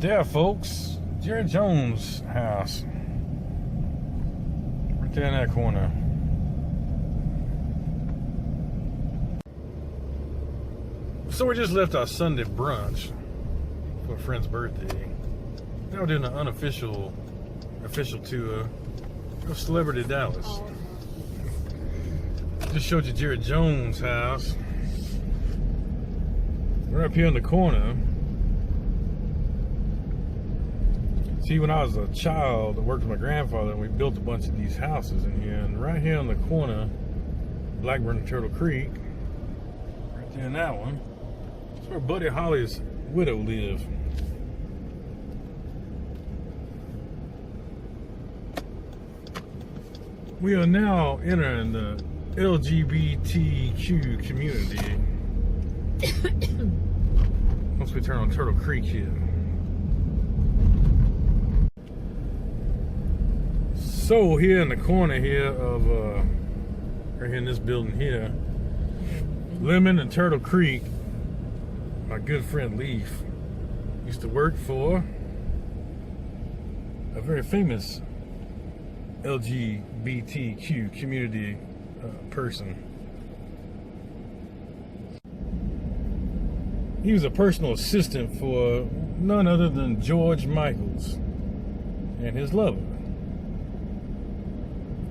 there, folks. Jerry Jones' house. Right there in that corner. So we just left our Sunday brunch for a friend's birthday. Now we're doing an official tour of Celebrity Dallas. Just showed you Jerry Jones' house. We're up here in the corner. See, when I was a child, I worked with my grandfather and we built a bunch of these houses in here. And right here on the corner, Blackburn and Turtle Creek, right there in that one, that's where Buddy Holly's widow lived. We are now entering the LGBTQ community. Once we turn on Turtle Creek here. So here in the corner here of right here in this building here, Lemon and Turtle Creek, my good friend Leaf used to work for a very famous LGBTQ community person. He was a personal assistant for none other than George Michaels and his lover.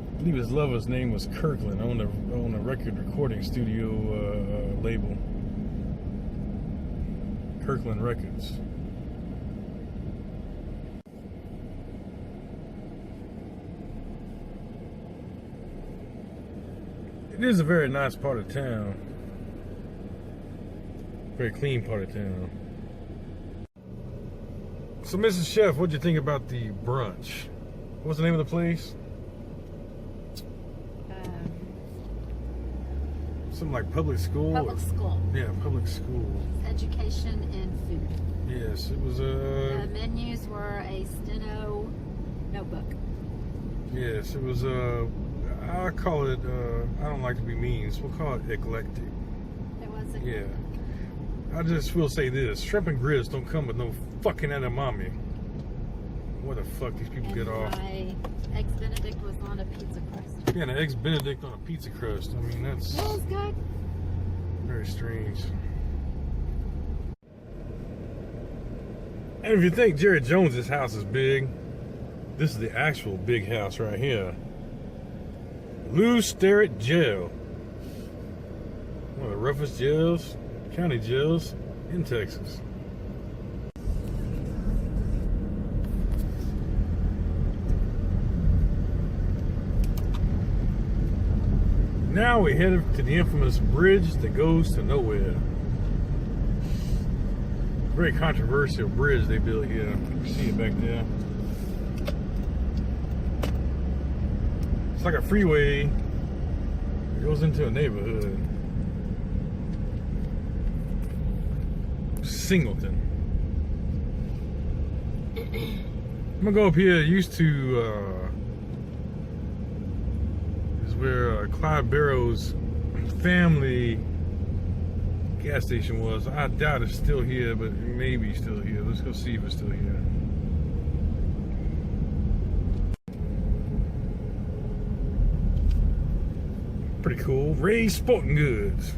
I believe his lover's name was Kirkland, on the record recording studio label, Kirkland Records. It is a very nice part of town. Very clean part of town. So, Mrs. Chef, what'd you think about the brunch? What's the name of the place? Something like public school? Public school. Yeah, public school. Education and food. Yes, it was The menus were a steno notebook. Yes, it was I call it, I don't like to be mean, so we'll call it eclectic. It was a Yeah. I just will say this, shrimp and grits don't come with no fucking edamame. What the fuck these people get off? My eggs Benedict was on a pizza crust. Yeah, an eggs Benedict on a pizza crust. I mean, that's It was good. very strange. And if you think Jerry Jones's house is big, this is the actual big house right here. Lou Sterrett Jail. One of the roughest jails, county jails in Texas. Now we head to the infamous bridge that goes to nowhere. Very controversial bridge they built here. You see it back there. It's like a freeway. It goes into a neighborhood. Singleton. I'm gonna go up here. It used to is where Clyde Barrows' family gas station was. I doubt it's still here, but it may be still here. Let's go see if it's still here. Pretty cool. Ray's Sporting Goods.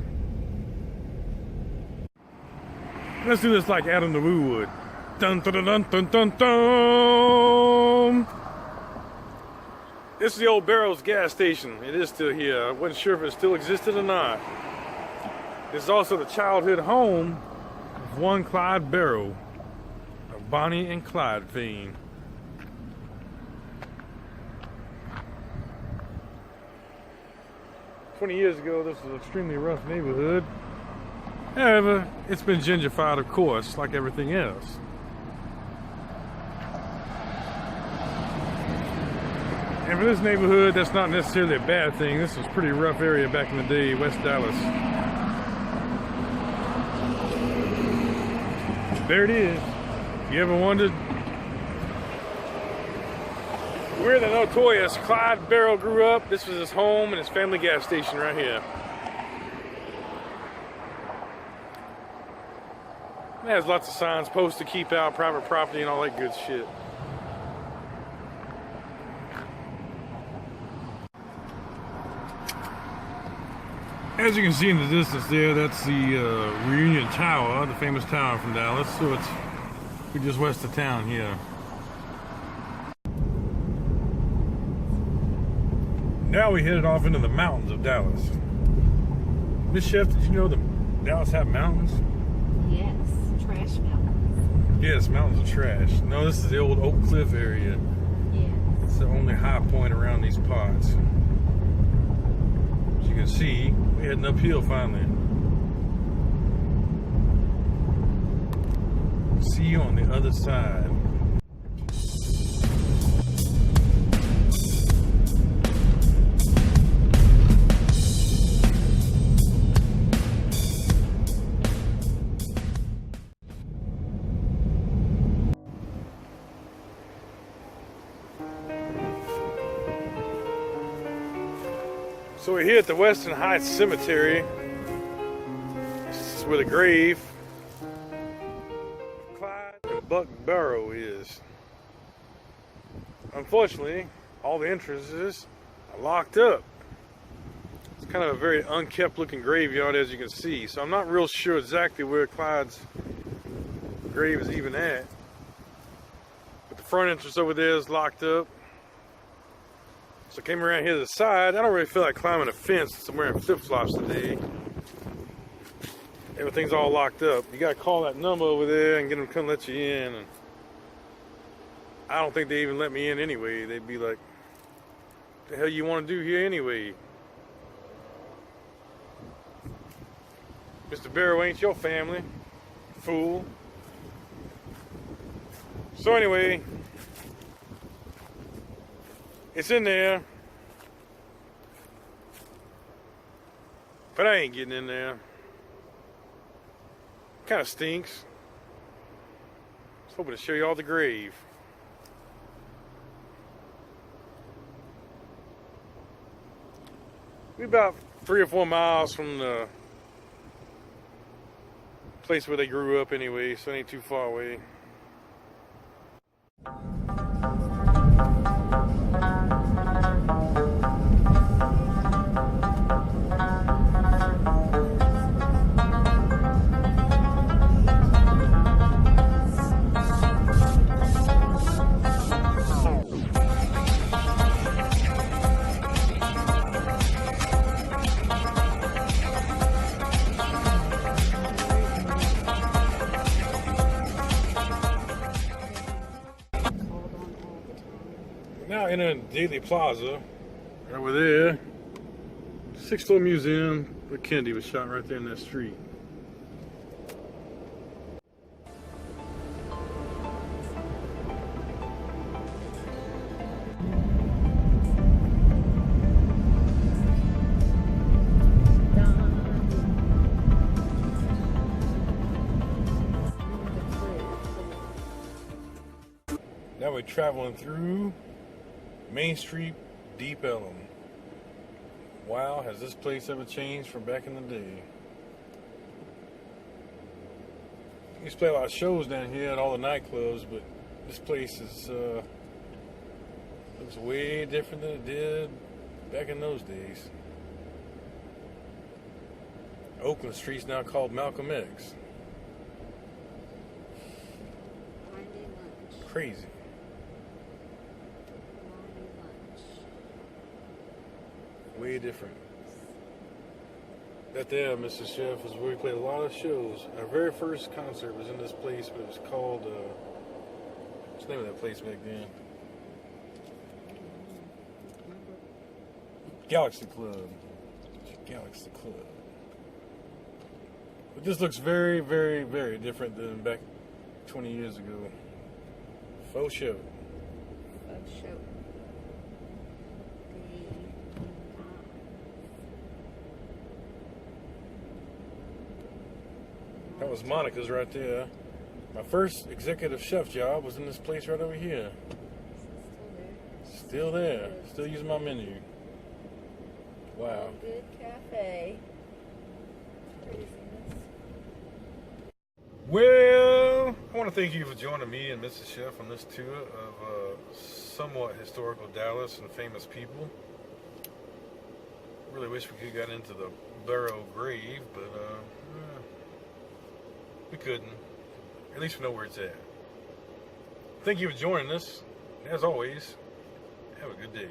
Let's do this like Adam the Woo would. Dun dun dun dun dun dun. This is the old Barrows gas station. It is still here. I wasn't sure if it still existed or not. This is also the childhood home of one Clyde Barrow, of Bonnie and Clyde fame. "20 years ago, this was an extremely rough neighborhood. However, it's been gentrified, of course, like everything else. And for this neighborhood, that's not necessarily a bad thing. This was a pretty rough area back in the day, West Dallas. There it is. If you ever wondered where the notorious Clyde Barrow grew up, this was his home and his family gas station right here. It has lots of signs, posts to keep out, private property, and all that good shit. As you can see in the distance there, that's the Reunion Tower, the famous tower from Dallas. So we're just west of town here. Now we headed off into the mountains of Dallas. Miss Chef, did you know that Dallas have mountains? Yes, trash mountains. Yes, mountains of trash. No, this is the old Oak Cliff area. Yes. It's the only high point around these parts. As you can see, we're heading uphill finally. See you on the other side. So we're here at the Western Heights Cemetery. This is where the grave of Clyde and Buck Barrow is. Unfortunately, all the entrances are locked up. It's kind of a very unkept looking graveyard, as you can see. So I'm not real sure exactly where Clyde's grave is even at. But the front entrance over there is locked up. So I came around here to the side. I don't really feel like climbing a fence since I'm wearing flip-flops today. Everything's all locked up. You gotta call that number over there and get them to come let you in. And I don't think they even let me in anyway. They'd be like, what the hell you want to do here anyway? Mr. Barrow ain't your family, fool. So anyway, it's in there, but I ain't getting in there. Kind of stinks. I was hoping to show you all the grave. We're about 3 or 4 miles from the place where they grew up anyway, so it ain't too far away. Now entering Daily Plaza, over there, 6th-floor museum where Kennedy was shot right there in that street. Now we're traveling through Main Street, Deep Ellum. Wow, has this place ever changed from back in the day? We used to play a lot of shows down here at all the nightclubs, but this place is looks way different than it did back in those days. Oakland Street's now called Malcolm X. Crazy. Way different. That there, Mr. Chef, is where we played a lot of shows. Our very first concert was in this place, but it was called, what's the name of that place back then? Galaxy Club. Galaxy Club. But this looks very, very, very different than back 20 years ago. Faux show. Faux show. That was Monica's right there. My first executive chef job was in this place right over here. Still there. Still using my menu. Wow. Good cafe. Craziness. Well, I want to thank you for joining me and Mrs. Chef on this tour of somewhat historical Dallas and famous people. Really wish we could have got into the Barrow grave, but we couldn't. At least we know where it's at. Thank you for joining us. As always, have a good day.